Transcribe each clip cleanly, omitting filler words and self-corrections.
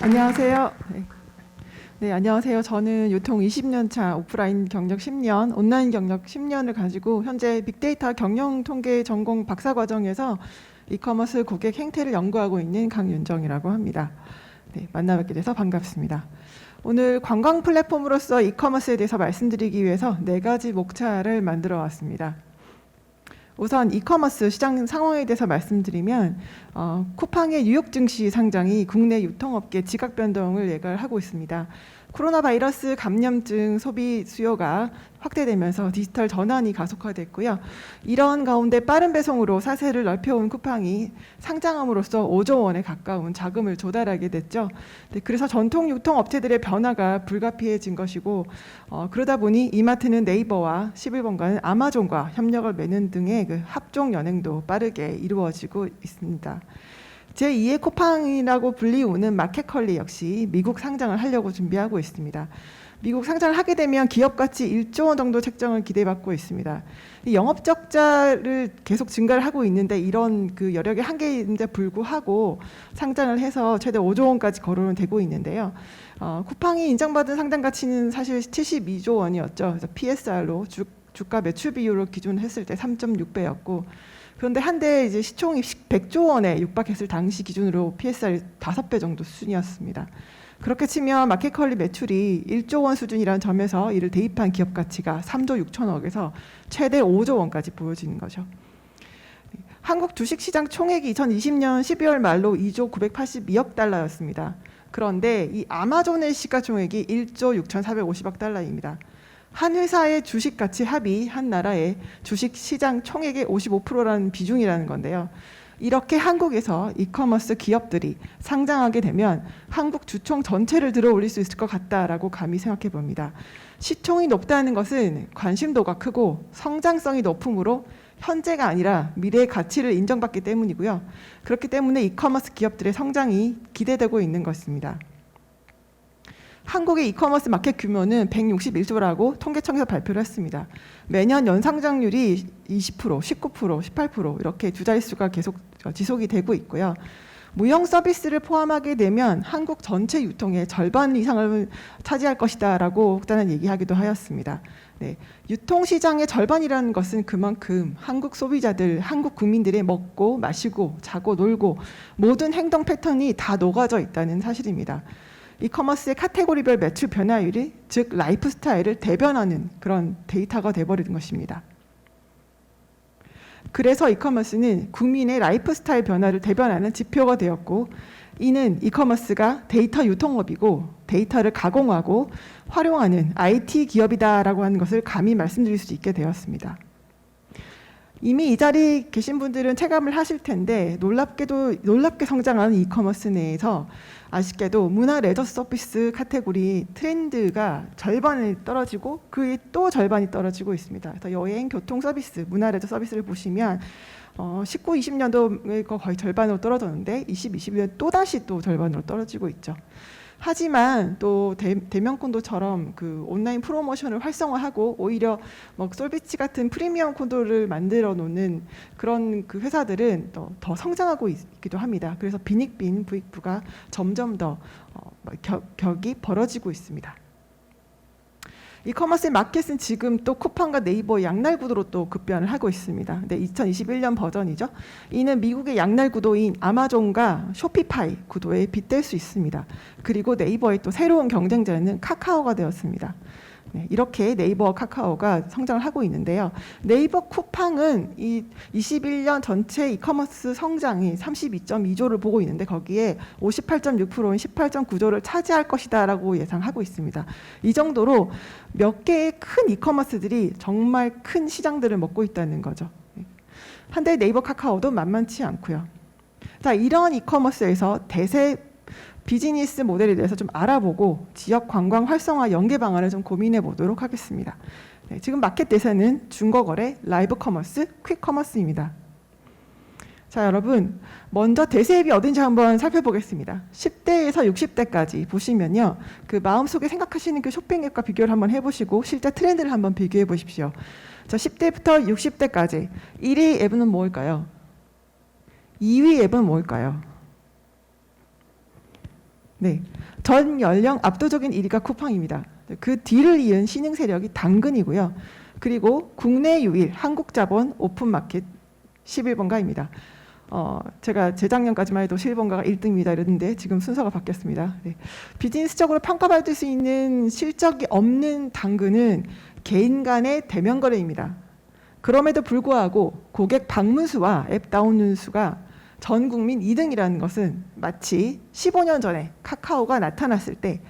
안녕하세요. 네, 안녕하세요. 저는 유통 20년 차, 오프라인 경력 10년, 온라인 경력 10년을 가지고 현재 빅데이터 경영 통계 전공 박사 과정에서 이커머스 고객 행태를 연구하고 있는 강윤정이라고 합니다. 네, 만나 뵙게 돼서 반갑습니다. 오늘 관광 플랫폼으로서 이커머스에 대해서 말씀드리기 위해서 4가지 목차를 만들어 왔습니다. 우선 이커머스 시장 상황에 대해서 말씀드리면 쿠팡의 뉴욕 증시 상장이 국내 유통업계 지각 변동을 예고하고 있습니다. 코로나 바이러스 감염증 소비 수요가 확대되면서 디지털 전환이 가속화됐고요. 이런 가운데 빠른 배송으로 사세를 넓혀온 쿠팡이 상장함으로써 5조 원에 가까운 자금을 조달하게 됐죠. 네, 그래서 전통 유통업체들의 변화가 불가피해진 것이고 그러다 보니 이마트는 네이버와 11번가는 아마존과 협력을 맺는 등의 그 합종 연행도 빠르게 이루어지고 있습니다. 제2의 쿠팡이라고 불리우는 마켓컬리 역시 미국 상장을 하려고 준비하고 있습니다. 미국 상장을 하게 되면 기업 가치 1조 원 정도 책정을 기대받고 있습니다. 영업 적자를 계속 증가를 하고 있는데 이런 그 여력의 한계인데 불구하고 상장을 해서 최대 5조 원까지 거론은 되고 있는데요. 쿠팡이 인정받은 상장 가치는 사실 72조 원이었죠. 그래서 PSR로 주가 매출 비율로 기준했을 때 3.6배였고 그런데 한때 이제 시총이 100조 원에 육박했을 당시 기준으로 PSR이 5배 정도 수준이었습니다. 그렇게 치면 마켓컬리 매출이 1조 원 수준이라는 점에서 이를 대입한 기업 가치가 3조 6천억에서 최대 5조 원까지 보여지는 거죠. 한국 주식시장 총액이 2020년 12월 말로 2조 982억 달러였습니다. 그런데 이 아마존의 시가총액이 1조 6,450억 달러입니다. 한 회사의 주식 가치 합이 한 나라의 주식 시장 총액의 55%라는 비중이라는 건데요. 이렇게 한국에서 이커머스 기업들이 상장하게 되면 한국 주총 전체를 들어 올릴 수 있을 것 같다라고 감히 생각해 봅니다. 시총이 높다는 것은 관심도가 크고 성장성이 높으므로 현재가 아니라 미래의 가치를 인정받기 때문이고요. 그렇기 때문에 이커머스 기업들의 성장이 기대되고 있는 것입니다. 한국의 이커머스 마켓 규모는 161조라고 통계청에서 발표를 했습니다. 매년 연상장률이 20%, 19%, 18% 이렇게 두 자릿수가 계속 지속이 되고 있고요. 무형 서비스를 포함하게 되면 한국 전체 유통의 절반 이상을 차지할 것이다라고 혹자는 얘기하기도 하였습니다. 네, 유통시장의 절반이라는 것은 그만큼 한국 소비자들, 한국 국민들의 먹고 마시고 자고 놀고 모든 행동 패턴이 다 녹아져 있다는 사실입니다. 이커머스의 카테고리별 매출 변화율이 즉 라이프 스타일을 대변하는 그런 데이터가 돼버리는 것입니다. 그래서 이커머스는 국민의 라이프 스타일 변화를 대변하는 지표가 되었고 이는 이커머스가 데이터 유통업이고 데이터를 가공하고 활용하는 IT 기업이다라고 하는 것을 감히 말씀드릴 수 있게 되었습니다. 이미 이 자리에 계신 분들은 체감을 하실 텐데 놀랍게 성장하는 이커머스 내에서 아쉽게도 문화 레저 서비스 카테고리 트렌드가 절반이 떨어지고 그 또 절반이 떨어지고 있습니다. 그래서 여행, 교통 서비스, 문화 레저 서비스를 보시면 19, 20년도에 거의 절반으로 떨어졌는데 20, 21년 또다시 또 절반으로 떨어지고 있죠. 하지만 또 대면 콘도처럼 그 온라인 프로모션을 활성화하고 오히려 뭐 솔비치 같은 프리미엄 콘도를 만들어 놓는 그런 그 회사들은 더 성장하고 있기도 합니다. 그래서 빈익빈 부익부가 점점 더 격이 벌어지고 있습니다. 이커머스 마켓은 지금 또 쿠팡과 네이버 양날 구도로 또 급변을 하고 있습니다. 근데 2021년 버전이죠. 이는 미국의 양날 구도인 아마존과 쇼피파이 구도에 빗댈 수 있습니다. 그리고 네이버의 또 새로운 경쟁자는 카카오가 되었습니다. 네, 이렇게 네이버와 카카오가 성장을 하고 있는데요. 네이버 쿠팡은 이 21년 전체 이커머스 성장이 32.2조를 보고 있는데 거기에 58.6%인 18.9조를 차지할 것이다라고 예상하고 있습니다. 이 정도로 몇 개의 큰 이커머스들이 정말 큰 시장들을 먹고 있다는 거죠. 한데 네이버 카카오도 만만치 않고요. 자, 이런 이커머스에서 대세 비즈니스 모델에 대해서 좀 알아보고 지역 관광 활성화 연계 방안을 좀 고민해 보도록 하겠습니다. 네, 지금 마켓 대세는 중고거래, 라이브 커머스, 퀵 커머스입니다. 자, 여러분 먼저 대세입이 어딘지 한번 살펴보겠습니다. 10대에서 60대까지 보시면요. 그 마음속에 생각하시는 그 쇼핑 앱과 비교를 한번 해보시고 실제 트렌드를 한번 비교해 보십시오. 자, 10대부터 60대까지 1위 앱은 뭘까요? 2위 앱은 뭘까요? 네, 전 연령 압도적인 1위가 쿠팡입니다. 그 뒤를 이은 신흥 세력이 당근이고요. 그리고 국내 유일 한국자본 오픈마켓 11번가입니다. 제가 재작년까지만 해도 11번가가 1등입니다 이랬는데 지금 순서가 바뀌었습니다. 네. 비즈니스적으로 평가받을 수 있는 실적이 없는 당근은 개인 간의 대면 거래입니다. 그럼에도 불구하고 고객 방문 수와 앱 다운로드 수가 전 국민 2등이라는 것은 마치 15년 전에 카카오가 나타났을 때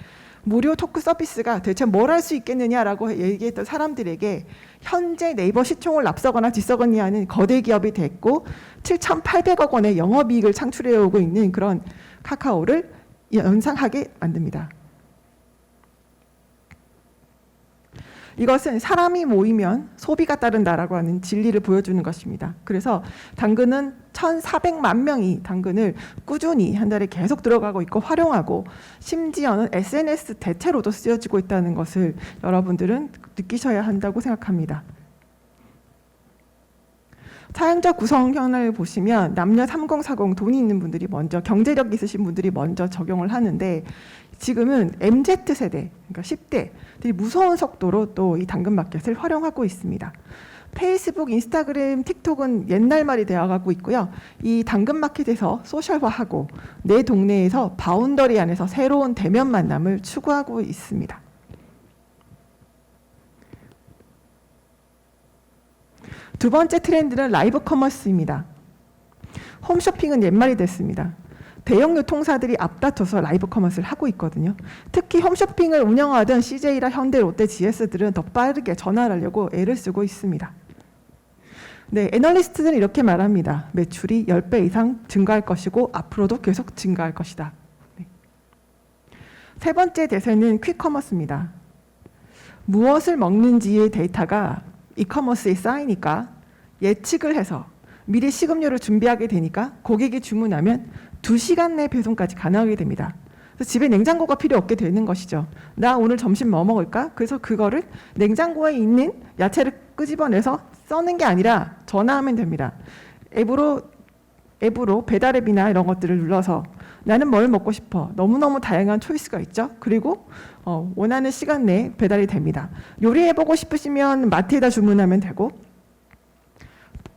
무료 토크 서비스가 대체 뭘 할 수 있겠느냐라고 얘기했던 사람들에게 현재 네이버 시총을 앞서거나 뒤서거나 하는 거대 기업이 됐고 7,800억 원의 영업이익을 창출해 오고 있는 그런 카카오를 연상하게 만듭니다. 이것은 사람이 모이면 소비가 따른다라고 하는 진리를 보여주는 것입니다. 그래서 당근은 1,400만 명이 당근을 꾸준히 한 달에 계속 들어가고 있고 활용하고 심지어는 SNS 대체로도 쓰여지고 있다는 것을 여러분들은 느끼셔야 한다고 생각합니다. 사용자 구성형을 보시면 남녀 3040 돈이 있는 분들이 먼저 경제력 있으신 분들이 먼저 적용을 하는데 지금은 MZ세대 그러니까 10대들이 무서운 속도로 또 이 당근마켓을 활용하고 있습니다. 페이스북, 인스타그램, 틱톡은 옛날 말이 되어가고 있고요. 이 당근마켓에서 소셜화하고 내 동네에서 바운더리 안에서 새로운 대면 만남을 추구하고 있습니다. 두 번째 트렌드는 라이브 커머스입니다. 홈쇼핑은 옛말이 됐습니다. 대형 유통사들이 앞다퉈서 라이브 커머스를 하고 있거든요. 특히 홈쇼핑을 운영하던 CJ라 현대, 롯데, GS들은 더 빠르게 전환을 하려고 애를 쓰고 있습니다. 네, 애널리스트들은 이렇게 말합니다. 매출이 10배 이상 증가할 것이고 앞으로도 계속 증가할 것이다. 네. 세 번째 대세는 퀵커머스입니다. 무엇을 먹는지의 데이터가 이커머스에 쌓이니까 예측을 해서 미리 식음료를 준비하게 되니까 고객이 주문하면 2시간 내 배송까지 가능하게 됩니다. 그래서 집에 냉장고가 필요 없게 되는 것이죠. 나 오늘 점심 뭐 먹을까? 그래서 그거를 냉장고에 있는 야채를 끄집어내서 써는 게 아니라 전화하면 됩니다. 앱으로 배달앱이나 이런 것들을 눌러서 나는 뭘 먹고 싶어. 너무너무 다양한 초이스가 있죠. 그리고 원하는 시간 내에 배달이 됩니다. 요리해보고 싶으시면 마트에다 주문하면 되고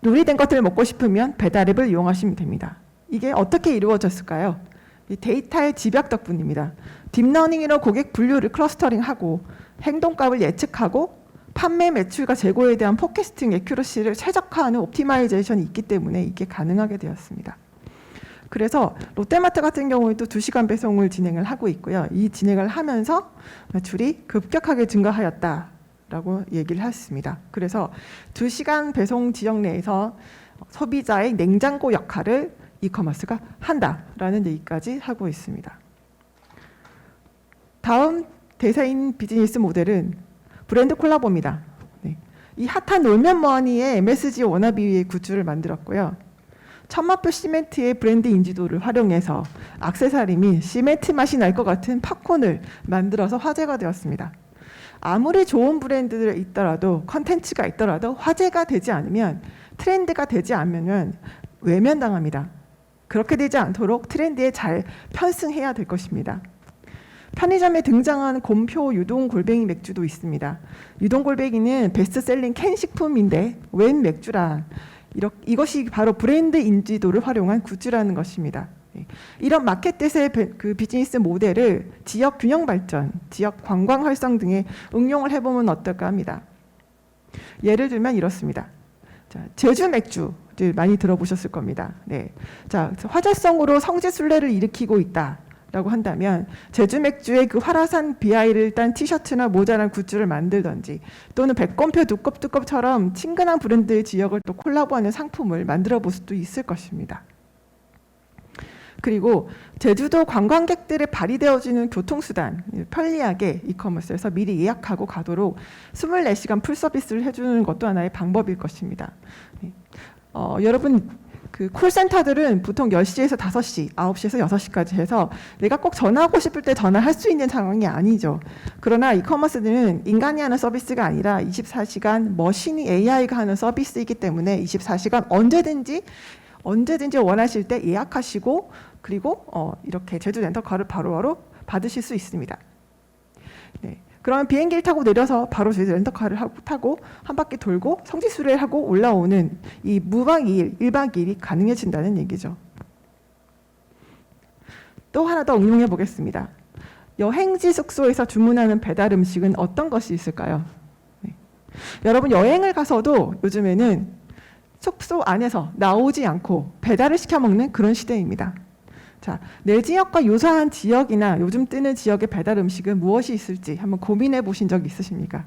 요리된 것들을 먹고 싶으면 배달앱을 이용하시면 됩니다. 이게 어떻게 이루어졌을까요? 이 데이터의 집약 덕분입니다. 딥러닝으로 고객 분류를 클러스터링하고 행동값을 예측하고 판매 매출과 재고에 대한 포캐스팅 애큐러시를 최적화하는 옵티마이제이션이 있기 때문에 이게 가능하게 되었습니다. 그래서 롯데마트 같은 경우에도 2시간 배송을 진행을 하고 있고요. 이 진행을 하면서 매출이 급격하게 증가하였다라고 얘기를 했습니다. 그래서 2시간 배송 지역 내에서 소비자의 냉장고 역할을 이커머스가 한다라는 얘기까지 하고 있습니다. 다음 대세인 비즈니스 모델은 브랜드 콜라보입니다. 네. 이 핫한 놀면 뭐하니의 MSG 워너비의 굿즈를 만들었고요. 천마표 시멘트의 브랜드 인지도를 활용해서 액세서리 및 시멘트 맛이 날 것 같은 팝콘을 만들어서 화제가 되었습니다. 아무리 좋은 브랜드들이 있더라도 컨텐츠가 있더라도 화제가 되지 않으면 트렌드가 되지 않으면 외면당합니다. 그렇게 되지 않도록 트렌드에 잘 편승해야 될 것입니다. 편의점에 등장한 곰표 유동골뱅이 맥주도 있습니다. 유동골뱅이는 베스트셀링 캔 식품인데 웬 맥주라. 이것이 바로 브랜드 인지도를 활용한 굿즈라는 것입니다. 이런 마켓대세 그 비즈니스 모델을 지역 균형 발전, 지역 관광 활성 등에 응용을 해보면 어떨까 합니다. 예를 들면 이렇습니다. 자, 제주 맥주 많이 들어보셨을 겁니다. 네. 자, 화제성으로 성지순례를 일으키고 있다라고 한다면 제주 맥주의 그 화라산 비아이를 딴 티셔츠나 모자란 굿즈를 만들든지 또는 백곰표 두껍두껍처럼 친근한 브랜드의 지역을 또 콜라보하는 상품을 만들어 볼 수도 있을 것입니다. 그리고 제주도 관광객들의 발휘되어지는 교통수단 편리하게 이커머스에서 미리 예약하고 가도록 24시간 풀 서비스를 해주는 것도 하나의 방법일 것입니다. 여러분 그 콜센터들은 보통 10시에서 5시, 9시에서 6시까지 해서 내가 꼭 전화하고 싶을 때 전화할 수 있는 상황이 아니죠. 그러나 이커머스는 인간이 하는 서비스가 아니라 24시간 머신이 AI가 하는 서비스이기 때문에 24시간 언제든지 원하실 때 예약하시고 그리고 이렇게 제주 렌터카를 바로바로 받으실 수 있습니다. 네. 그러면 비행기를 타고 내려서 바로 제주 렌터카를 타고 한 바퀴 돌고 성지 수레를 하고 올라오는 이 무박 2일, 1박 2일이 가능해진다는 얘기죠. 또 하나 더 응용해 보겠습니다. 여행지 숙소에서 주문하는 배달 음식은 어떤 것이 있을까요? 네. 여러분 여행을 가서도 요즘에는 숙소 안에서 나오지 않고 배달을 시켜 먹는 그런 시대입니다. 자, 내 지역과 유사한 지역이나 요즘 뜨는 지역의 배달 음식은 무엇이 있을지 한번 고민해 보신 적 있으십니까?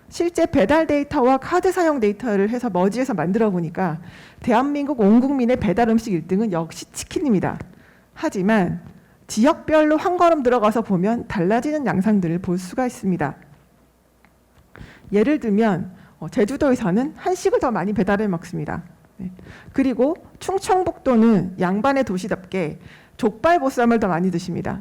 실제 배달 데이터와 카드 사용 데이터를 해서 머지해서 만들어 보니까 대한민국 온 국민의 배달 음식 1등은 역시 치킨입니다. 하지만 지역별로 한 걸음 들어가서 보면 달라지는 양상들을 볼 수가 있습니다. 예를 들면 제주도에서는 한식을 더 많이 배달해 먹습니다. 그리고 충청북도는 양반의 도시답게 족발 보쌈을 더 많이 드십니다.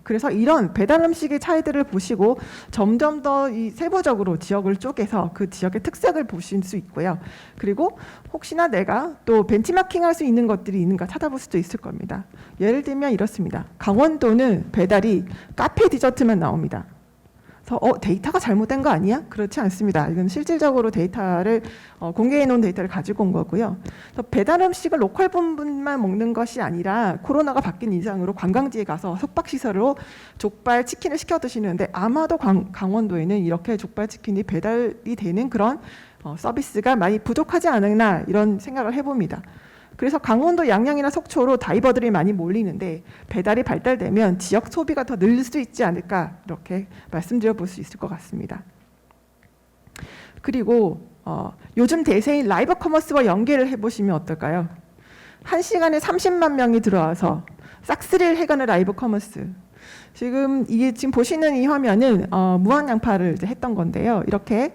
그래서 이런 배달 음식의 차이들을 보시고 점점 더 이 세부적으로 지역을 쪼개서 그 지역의 특색을 보실 수 있고요. 그리고 혹시나 내가 또 벤치마킹할 수 있는 것들이 있는가 찾아볼 수도 있을 겁니다. 예를 들면 이렇습니다. 강원도는 배달이 카페 디저트만 나옵니다. 그래서 데이터가 잘못된 거 아니야? 그렇지 않습니다. 이건 실질적으로 데이터를 공개해 놓은 데이터를 가지고 온 거고요. 그래서 배달 음식을 로컬 분만 먹는 것이 아니라 코로나가 바뀐 이상으로 관광지에 가서 숙박시설로 족발, 치킨을 시켜 드시는데 아마도 강원도에는 이렇게 족발, 치킨이 배달이 되는 그런 서비스가 많이 부족하지 않았나 이런 생각을 해봅니다. 그래서 강원도 양양이나 속초로 다이버들이 많이 몰리는데 배달이 발달되면 지역 소비가 더 늘 수 있지 않을까 이렇게 말씀드려 볼 수 있을 것 같습니다. 그리고 요즘 대세인 라이브 커머스와 연계를 해보시면 어떨까요? 1시간에 30만 명이 들어와서 싹쓸이를 해가는 라이브 커머스. 지금 보시는 이 화면은 무한양파를 이제 했던 건데요. 이렇게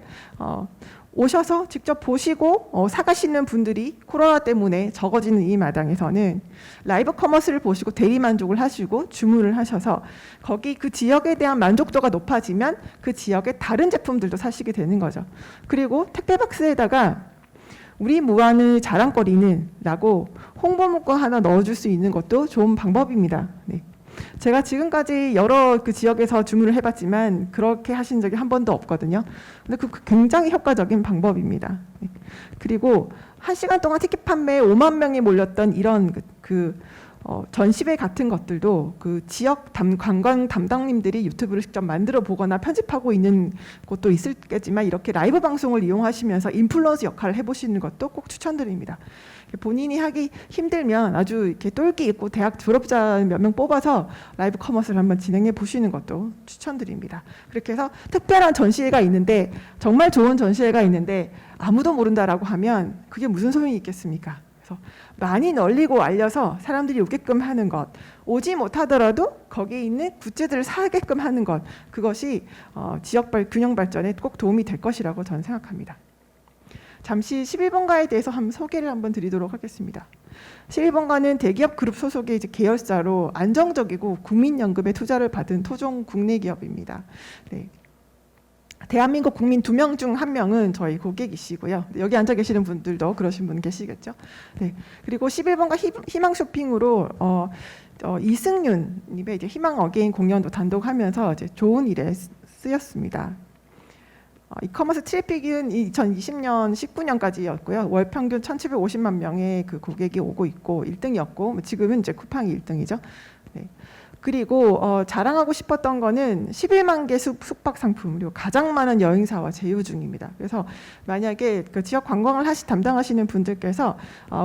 오셔서 직접 보시고 사가시는 분들이 코로나 때문에 적어지는 이 마당에서는 라이브 커머스를 보시고 대리만족을 하시고 주문을 하셔서 거기 그 지역에 대한 만족도가 높아지면 그 지역의 다른 제품들도 사시게 되는 거죠. 그리고 택배박스에다가 우리 무한의 자랑거리는 라고 홍보 문구 하나 넣어줄 수 있는 것도 좋은 방법입니다. 네. 제가 지금까지 여러 그 지역에서 주문을 해봤지만 그렇게 하신 적이 한 번도 없거든요. 근데 그 굉장히 효과적인 방법입니다. 그리고 1시간 동안 티켓 판매에 5만 명이 몰렸던 이런 전시회 같은 것들도 그 지역 관광 담당님들이 유튜브를 직접 만들어 보거나 편집하고 있는 곳도 있겠지만 이렇게 라이브 방송을 이용하시면서 인플루언서 역할을 해보시는 것도 꼭 추천드립니다. 본인이 하기 힘들면 아주 이렇게 똘끼 있고 대학 졸업자 몇 명 뽑아서 라이브 커머스를 한번 진행해 보시는 것도 추천드립니다. 그렇게 해서 특별한 전시회가 있는데 정말 좋은 전시회가 있는데 아무도 모른다라고 하면 그게 무슨 소용이 있겠습니까? 그래서 많이 널리고 알려서 사람들이 오게끔 하는 것, 오지 못하더라도 거기에 있는 굿즈들을 사게끔 하는 것, 그것이 지역 균형 발전에 꼭 도움이 될 것이라고 저는 생각합니다. 잠시 11번가에 대해서 소개를 한번 드리도록 하겠습니다. 11번가는 대기업 그룹 소속의 이제 계열사로 안정적이고 국민연금에 투자를 받은 토종 국내 기업입니다. 네. 대한민국 국민 2명 중 1명은 저희 고객이시고요. 여기 앉아 계시는 분들도 그러신 분 계시겠죠. 네. 그리고 11번가 희망 쇼핑으로 이승윤 님의 이제 희망 어게인 공연도 단독하면서 이제 좋은 일에 쓰였습니다. 이커머스 트래픽은 2020년 19년까지였고요. 월 평균 1,750만 명의 그 고객이 오고 있고 1등이었고 지금은 이제 쿠팡이 1등이죠. 네. 그리고 자랑하고 싶었던 거는 11만 개 숙박 상품, 그리고 가장 많은 여행사와 제휴 중입니다. 그래서 만약에 그 지역 관광을 담당하시는 분들께서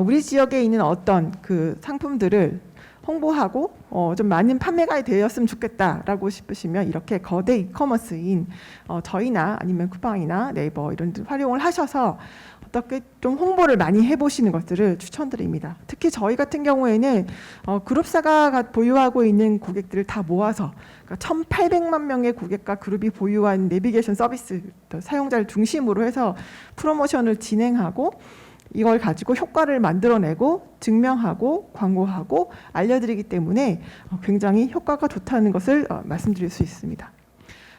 우리 지역에 있는 어떤 그 상품들을 홍보하고 좀 많은 판매가 되었으면 좋겠다라고 싶으시면 이렇게 거대 이커머스인 저희나 아니면 쿠팡이나 네이버 이런 데 활용을 하셔서 어떻게 좀 홍보를 많이 해보시는 것들을 추천드립니다. 특히 저희 같은 경우에는 그룹사가 보유하고 있는 고객들을 다 모아서 1,800만 명의 고객과 그룹이 보유한 내비게이션 서비스 사용자를 중심으로 해서 프로모션을 진행하고 이걸 가지고 효과를 만들어내고 증명하고 광고하고 알려드리기 때문에 굉장히 효과가 좋다는 것을 말씀드릴 수 있습니다.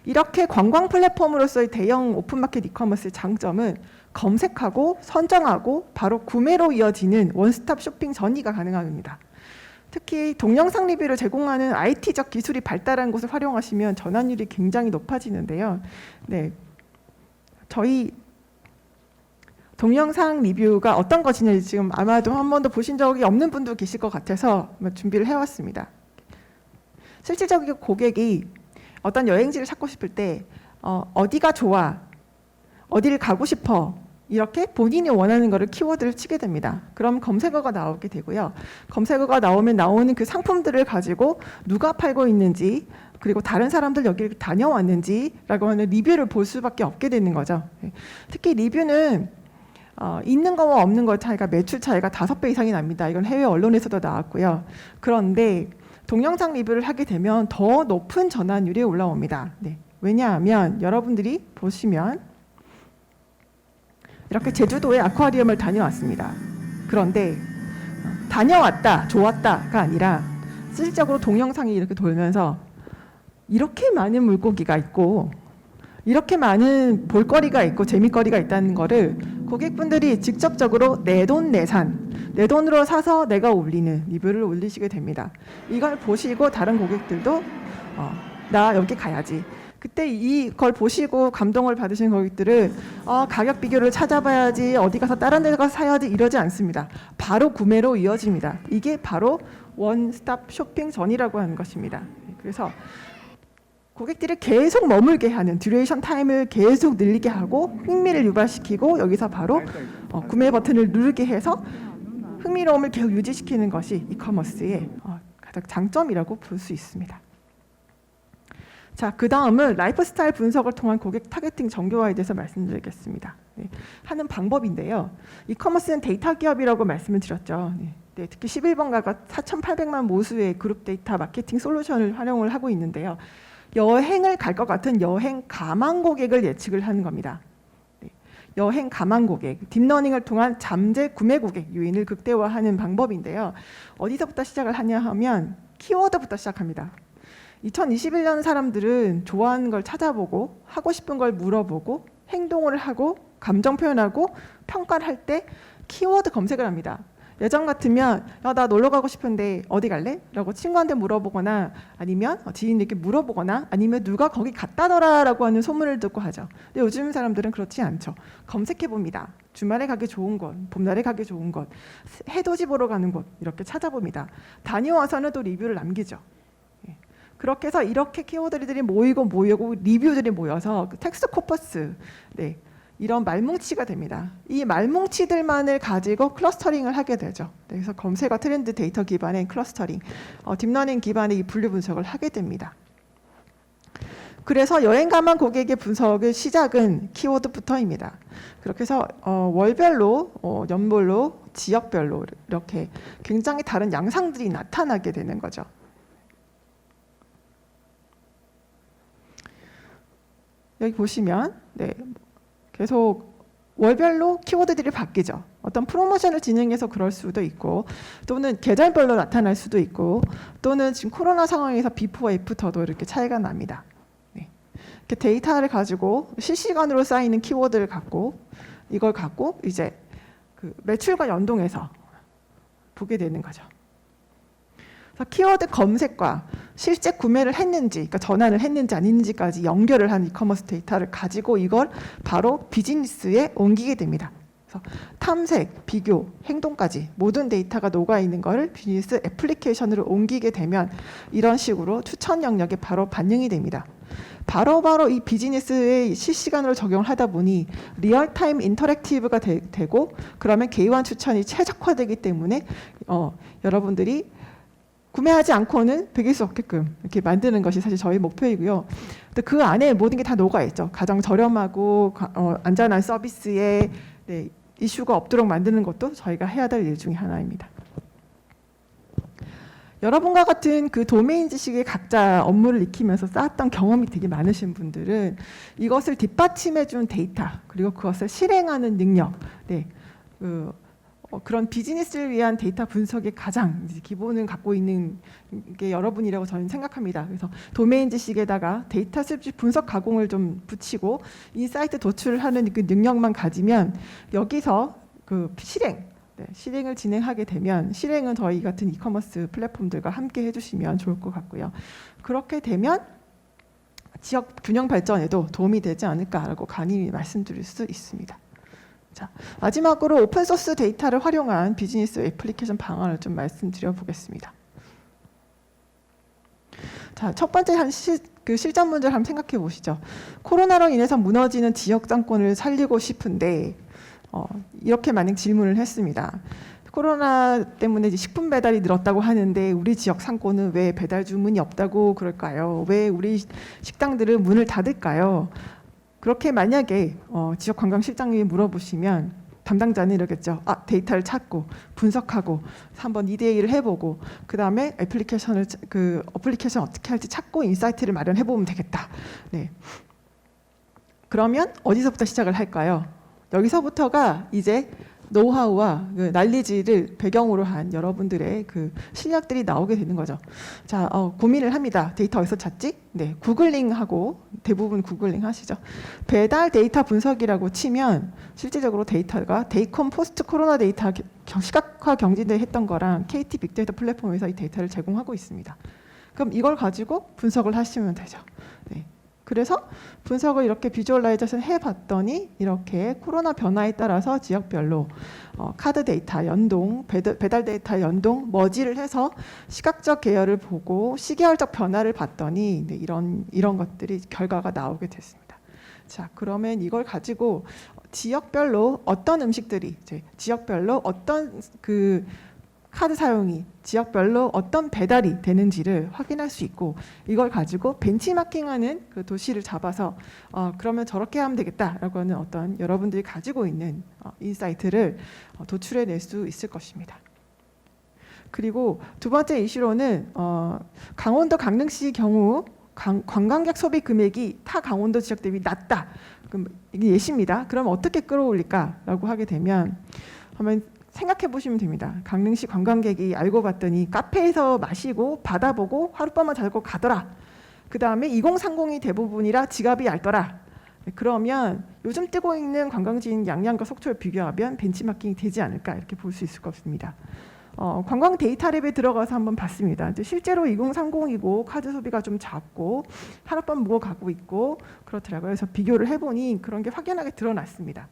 이렇게 관광 플랫폼으로서의 대형 오픈마켓 이커머스의 장점은 검색하고 선정하고 바로 구매로 이어지는 원스톱 쇼핑 전이가 가능합니다. 특히 동영상 리뷰를 제공하는 IT적 기술이 발달한 곳을 활용하시면 전환율이 굉장히 높아지는데요. 네, 저희 동영상 리뷰가 어떤 것인지 지금 아마도 한 번도 보신 적이 없는 분도 계실 것 같아서 준비를 해왔습니다. 실질적인 고객이 어떤 여행지를 찾고 싶을 때 어디가 좋아, 어디를 가고 싶어, 이렇게 본인이 원하는 거를 키워드를 치게 됩니다. 그럼 검색어가 나오게 되고요. 검색어가 나오면 나오는 그 상품들을 가지고 누가 팔고 있는지, 그리고 다른 사람들 여기를 다녀왔는지라고 하는 리뷰를 볼 수밖에 없게 되는 거죠. 특히 리뷰는 있는 거와 없는 거 차이가, 매출 차이가 5배 이상이 납니다. 이건 해외 언론에서도 나왔고요. 그런데 동영상 리뷰를 하게 되면 더 높은 전환율이 올라옵니다. 네. 왜냐하면 여러분들이 보시면 이렇게 제주도에 아쿠아리움을 다녀왔습니다. 그런데 다녀왔다, 좋았다가 아니라 실질적으로 동영상이 이렇게 돌면서 이렇게 많은 물고기가 있고 이렇게 많은 볼거리가 있고 재미거리가 있다는 거를 고객분들이 직접적으로 내돈내산, 내 돈으로 사서 내가 올리는 리뷰를 올리시게 됩니다. 이걸 보시고 다른 고객들도 나 여기 가야지. 그때 이걸 보시고 감동을 받으신 고객들은 가격 비교를 찾아봐야지, 어디 가서 다른 데 가서 사야지 이러지 않습니다. 바로 구매로 이어집니다. 이게 바로 원스톱 쇼핑 전이라고 하는 것입니다. 그래서 고객들이 계속 머물게 하는, 듀레이션 타임을 계속 늘리게 하고 흥미를 유발시키고 여기서 바로 구매 버튼을 누르게 해서 흥미로움을 계속 유지시키는 것이 이커머스의 가장 장점이라고 볼 수 있습니다. 자, 그 다음은 라이프 스타일 분석을 통한 고객 타겟팅 정교화에 대해서 말씀드리겠습니다. 네, 하는 방법인데요. 이커머스는 데이터 기업이라고 말씀을 드렸죠. 네, 특히 11번가가 4,800만 모수의 그룹 데이터 마케팅 솔루션을 활용을 하고 있는데요. 여행을 갈 것 같은 여행 가망 고객을 예측을 하는 겁니다. 네, 여행 가망 고객, 딥러닝을 통한 잠재 구매 고객 유인을 극대화하는 방법인데요. 어디서부터 시작을 하냐 하면 키워드부터 시작합니다. 2021년 사람들은 좋아하는 걸 찾아보고 하고 싶은 걸 물어보고 행동을 하고 감정 표현하고 평가를 할 때 키워드 검색을 합니다. 예전 같으면 나 놀러 가고 싶은데 어디 갈래? 라고 친구한테 물어보거나 아니면 지인에게 물어보거나 아니면 누가 거기 갔다더라 라고 하는 소문을 듣고 하죠. 근데 요즘 사람들은 그렇지 않죠. 검색해 봅니다. 주말에 가기 좋은 곳, 봄날에 가기 좋은 곳, 해돋이 보러 가는 곳 이렇게 찾아봅니다. 다녀와서는 또 리뷰를 남기죠. 그렇게 해서 이렇게 키워드들이 모이고 리뷰들이 모여서 텍스트 코퍼스, 네, 이런 말뭉치가 됩니다. 이 말뭉치들만을 가지고 클러스터링을 하게 되죠. 그래서 검색어 트렌드 데이터 기반의 클러스터링, 딥러닝 기반의 이 분류 분석을 하게 됩니다. 그래서 여행 가만 고객의 분석의 시작은 키워드부터입니다. 그렇게 해서 월별로, 연별로, 지역별로 이렇게 굉장히 다른 양상들이 나타나게 되는 거죠. 여기 보시면 네, 계속 월별로 키워드들이 바뀌죠. 어떤 프로모션을 진행해서 그럴 수도 있고 또는 계절별로 나타날 수도 있고 또는 지금 코로나 상황에서 비포 애프터도 이렇게 차이가 납니다. 네. 이렇게 데이터를 가지고 실시간으로 쌓이는 키워드를 갖고 이걸 갖고 이제 그 매출과 연동해서 보게 되는 거죠. 그래서 키워드 검색과 실제 구매를 했는지, 그러니까 전환을 했는지 아닌지까지 연결을 한 이커머스 데이터를 가지고 이걸 바로 비즈니스에 옮기게 됩니다. 그래서 탐색, 비교, 행동까지 모든 데이터가 녹아 있는 것을 비즈니스 애플리케이션으로 옮기게 되면 이런 식으로 추천 영역에 바로 반영이 됩니다. 바로 이 비즈니스에 실시간으로 적용을 하다 보니 리얼타임 인터랙티브가 되고 그러면 개요한 추천이 최적화되기 때문에 여러분들이 구매하지 않고는 배길 수 없게끔 이렇게 만드는 것이 사실 저희 목표이고요. 근데 그 안에 모든 게 다 녹아 있죠. 가장 저렴하고 안전한 서비스에 네, 이슈가 없도록 만드는 것도 저희가 해야 될 일 중에 하나입니다. 여러분과 같은 그 도메인 지식의 각자 업무를 익히면서 쌓았던 경험이 되게 많으신 분들은 이것을 뒷받침해 준 데이터 그리고 그것을 실행하는 능력, 네, 그런 비즈니스를 위한 데이터 분석의 가장 기본을 갖고 있는 게 여러분이라고 저는 생각합니다. 그래서 도메인 지식에다가 데이터 수집 분석 가공을 좀 붙이고 인사이트 도출을 하는 그 능력만 가지면 여기서 그 실행, 네, 실행을 진행하게 되면 실행은 저희 같은 이커머스 플랫폼들과 함께 해주시면 좋을 것 같고요. 그렇게 되면 지역 균형 발전에도 도움이 되지 않을까라고 간이 말씀드릴 수 있습니다. 자, 마지막으로 오픈소스 데이터를 활용한 비즈니스 애플리케이션 방안을 좀 말씀드려 보겠습니다. 자, 첫 번째 실전 문제를 한번 생각해 보시죠. 코로나로 인해서 무너지는 지역 상권을 살리고 싶은데 이렇게 만약 질문을 했습니다. 코로나 때문에 이제 식품 배달이 늘었다고 하는데 우리 지역 상권은 왜 배달 주문이 없다고 그럴까요? 왜 우리 식당들은 문을 닫을까요? 그렇게 만약에 지역 관광실장님이 물어보시면 담당자는 이러겠죠. 데이터를 찾고 분석하고 한번 2대1을 해보고 그 다음에 어플리케이션 어떻게 할지 찾고 인사이트를 마련해보면 되겠다. 네. 그러면 어디서부터 시작을 할까요? 여기서부터가 이제 노하우와 난리지를 배경으로 한 여러분들의 그 실력들이 나오게 되는 거죠. 자, 고민을 합니다. 데이터 어디서 찾지? 네, 구글링하고 대부분 구글링 하시죠. 배달 데이터 분석이라고 치면 실질적으로 데이터가 데이컴 포스트 코로나 데이터 시각화 경진대 했던 거랑 KT 빅데이터 플랫폼에서 이 데이터를 제공하고 있습니다. 그럼 이걸 가지고 분석을 하시면 되죠. 네. 그래서 분석을 이렇게 비주얼라이제이션 해봤더니 이렇게 코로나 변화에 따라서 지역별로 카드 데이터 연동, 배달 데이터 연동, 머지를 해서 시각적 계열을 보고 시계열적 변화를 봤더니 네, 이런 것들이 결과가 나오게 됐습니다. 자, 그러면 이걸 가지고 지역별로 어떤 음식들이 지역별로 어떤 카드 사용이 지역별로 어떤 배달이 되는지를 확인할 수 있고 이걸 가지고 벤치마킹하는 그 도시를 잡아서 그러면 저렇게 하면 되겠다라고 하는 어떤 여러분들이 가지고 있는 인사이트를 도출해낼 수 있을 것입니다. 그리고 두 번째 이슈로는 강원도 강릉시 경우 관광객 소비 금액이 타 강원도 지역 대비 낮다. 그럼 이게 예시입니다. 그럼 어떻게 끌어올릴까라고 하게 되면 생각해 보시면 됩니다. 강릉시 관광객이 알고 봤더니 카페에서 마시고 바다 보고 하룻밤만 자고 가더라. 그 다음에 2030이 대부분이라 지갑이 얇더라. 그러면 요즘 뜨고 있는 관광지인 양양과 속초를 비교하면 벤치마킹이 되지 않을까 이렇게 볼 수 있을 것 같습니다. 관광 데이터랩에 들어가서 한번 봤습니다. 실제로 2030이고 카드 소비가 좀 작고 하룻밤 묵어 가고 있고 그렇더라고요. 그래서 비교를 해보니 그런 게 확연하게 드러났습니다.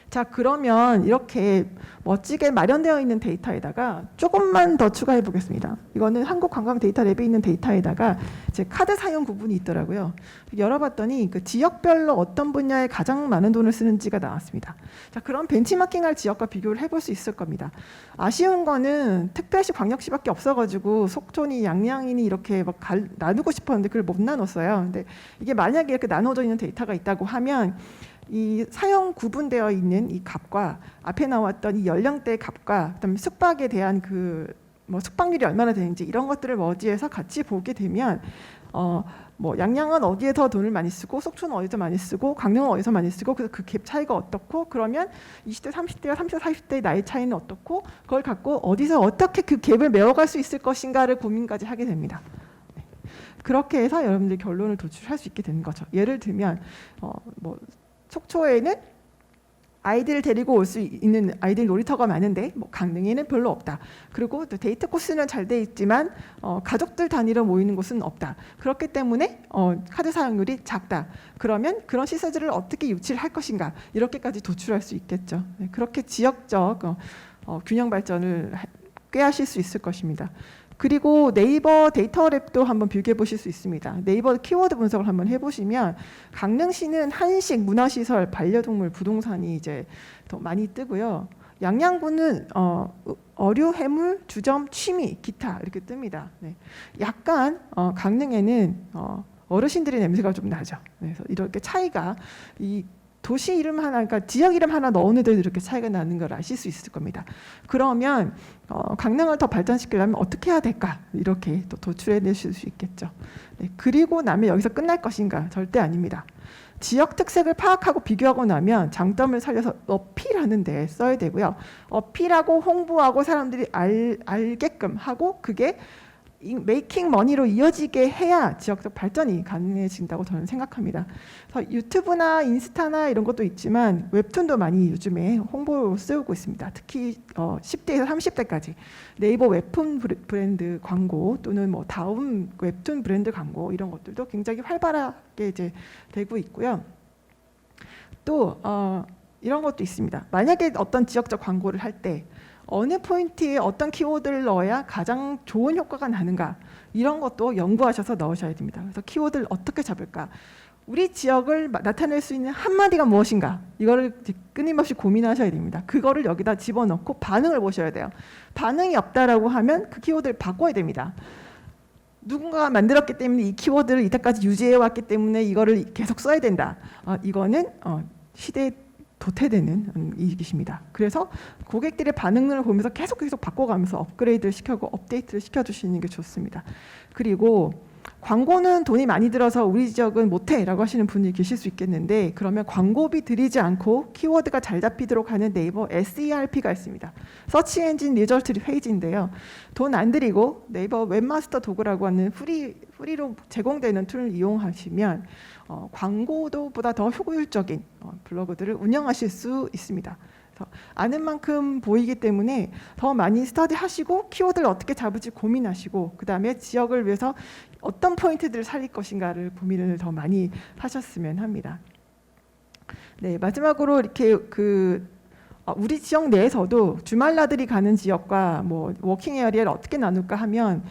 자, 그러면 이렇게 멋지게 마련되어 있는 데이터에다가 조금만 더 추가해 보겠습니다. 이거는 한국관광 데이터랩에 있는 데이터에다가 이제 카드 사용 구분이 있더라고요. 열어봤더니 그 지역별로 어떤 분야에 가장 많은 돈을 쓰는지가 나왔습니다. 자, 그럼 벤치마킹할 지역과 비교를 해볼 수 있을 겁니다. 아쉬운 거는 특별시 광역시밖에 없어가지고 속초니 양양이니 이렇게 막 나누고 싶었는데 그걸 못 나눴어요. 근데 이게 만약에 이렇게 나눠져 있는 데이터가 있다고 하면 이 사용 구분되어 있는 이 값과 앞에 나왔던 이 연령대 값과 그다음에 숙박에 대한 숙박률이 얼마나 되는지 이런 것들을 머지해서 같이 보게 되면 양양은 어디에 더 돈을 많이 쓰고 속초는 어디서 많이 쓰고 강릉은 어디서 많이 쓰고 그래서 그 갭 차이가 어떻고 그러면 20대 30대와 30대 40대의 나이 차이는 어떻고 그걸 갖고 어디서 어떻게 그 갭을 메워갈 수 있을 것인가를 고민까지 하게 됩니다. 그렇게 해서 여러분들이 결론을 도출할 수 있게 되는 거죠. 예를 들면 속초에는 아이들을 데리고 올 수 있는 아이들 놀이터가 많은데 강릉에는 별로 없다. 그리고 또 데이트 코스는 잘 돼 있지만 가족들 단위로 모이는 곳은 없다. 그렇기 때문에 카드 사용률이 작다. 그러면 그런 시설들을 어떻게 유치를 할 것인가 이렇게까지 도출할 수 있겠죠. 네, 그렇게 지역적 균형 발전을 꾀하실 수 있을 것입니다. 그리고 네이버 데이터랩도 한번 비교해 보실 수 있습니다. 네이버 키워드 분석을 한번 해보시면 강릉시는 한식, 문화시설, 반려동물, 부동산이 이제 더 많이 뜨고요. 양양구는 어류, 해물, 주점, 취미, 기타 이렇게 뜹니다. 네. 약간 강릉에는 어르신들의 냄새가 좀 나죠. 그래서 이렇게 차이가 이 도시 이름 하나, 그러니까 지역 이름 하나 넣었는데도 이렇게 차이가 나는 걸 아실 수 있을 겁니다. 그러면 강릉을 더 발전시키려면 어떻게 해야 될까? 이렇게 또 도출해내실 수 있겠죠. 네, 그리고 나면 여기서 끝날 것인가? 절대 아닙니다. 지역 특색을 파악하고 비교하고 나면 장점을 살려서 어필하는 데 써야 되고요. 어필하고 홍보하고 사람들이 알게끔 하고 그게 메이킹 머니로 이어지게 해야 지역적 발전이 가능해진다고 저는 생각합니다. 그래서 유튜브나 인스타나 이런 것도 있지만 웹툰도 많이 요즘에 홍보로 쓰고 있습니다. 특히 10대에서 30대까지 네이버 웹툰 브랜드 광고 또는 뭐 다음 웹툰 브랜드 광고 이런 것들도 굉장히 활발하게 이제 되고 있고요. 또 이런 것도 있습니다. 만약에 어떤 지역적 광고를 할 때 어느 포인트에 어떤 키워드를 넣어야 가장 좋은 효과가 나는가 이런 것도 연구하셔서 넣으셔야 됩니다. 그래서 키워드를 어떻게 잡을까? 우리 지역을 나타낼 수 있는 한마디가 무엇인가? 이거를 끊임없이 고민하셔야 됩니다. 그거를 여기다 집어넣고 반응을 보셔야 돼요. 반응이 없다라고 하면 그 키워드를 바꿔야 됩니다. 누군가가 만들었기 때문에 이 키워드를 이때까지 유지해 왔기 때문에 이거를 계속 써야 된다. 이거는 시대에 도태되는 이익이십니다. 그래서 고객들의 반응을 보면서 계속 바꿔가면서 업그레이드를 시켜고 업데이트를 시켜주시는 게 좋습니다. 그리고 광고는 돈이 많이 들어서 우리 지역은 못해라고 하시는 분이 계실 수 있겠는데 그러면 광고비 들이지 않고 키워드가 잘 잡히도록 하는 네이버 SERP가 있습니다. 서치 엔진 리저트 페이지인데요. 돈 안 들이고 네이버 웹마스터 도구라고 하는 프리로 제공되는 툴을 이용하시면 광고도보다 더 효율적인 블로그들을 운영하실 수 있습니다. 아는 만큼 보이기 때문에 더 많이 스터디하시고 키워드를 어떻게 잡을지 고민하시고 그 다음에 지역을 위해서 어떤 포인트들을 살릴 것인가를 고민을 더 많이 하셨으면 합니다. 네, 마지막으로 이렇게 우리 지역 내에서도 주말나들이 가는 지역과 뭐 워킹 에어리아를 어떻게 나눌까 하면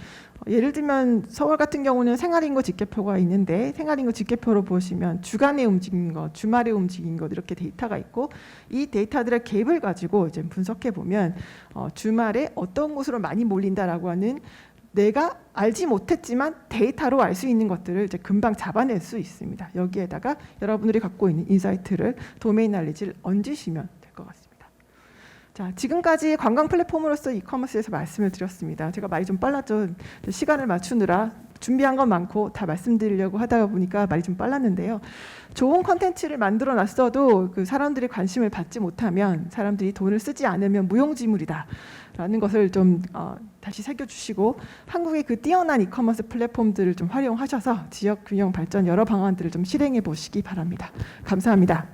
예를 들면 서울 같은 경우는 생활인구 집계표가 있는데 생활인구 집계표로 보시면 주간에 움직인 것, 주말에 움직인 것 이렇게 데이터가 있고 이 데이터들의 갭을 가지고 이제 분석해 보면 주말에 어떤 곳으로 많이 몰린다라고 하는 내가 알지 못했지만 데이터로 알 수 있는 것들을 이제 금방 잡아낼 수 있습니다. 여기에다가 여러분들이 갖고 있는 인사이트를 도메인 날리지를 얹으시면 될 것 같습니다. 자, 지금까지 관광 플랫폼으로서 이커머스에서 말씀을 드렸습니다. 제가 말이 좀 빨랐죠. 시간을 맞추느라 준비한 건 많고 다 말씀드리려고 하다 보니까 말이 좀 빨랐는데요. 좋은 컨텐츠를 만들어 놨어도 그 사람들이 관심을 받지 못하면 사람들이 돈을 쓰지 않으면 무용지물이다 라는 것을 좀 다시 새겨주시고 한국의 그 뛰어난 이커머스 플랫폼들을 좀 활용하셔서 지역 균형 발전 여러 방안들을 좀 실행해 보시기 바랍니다. 감사합니다.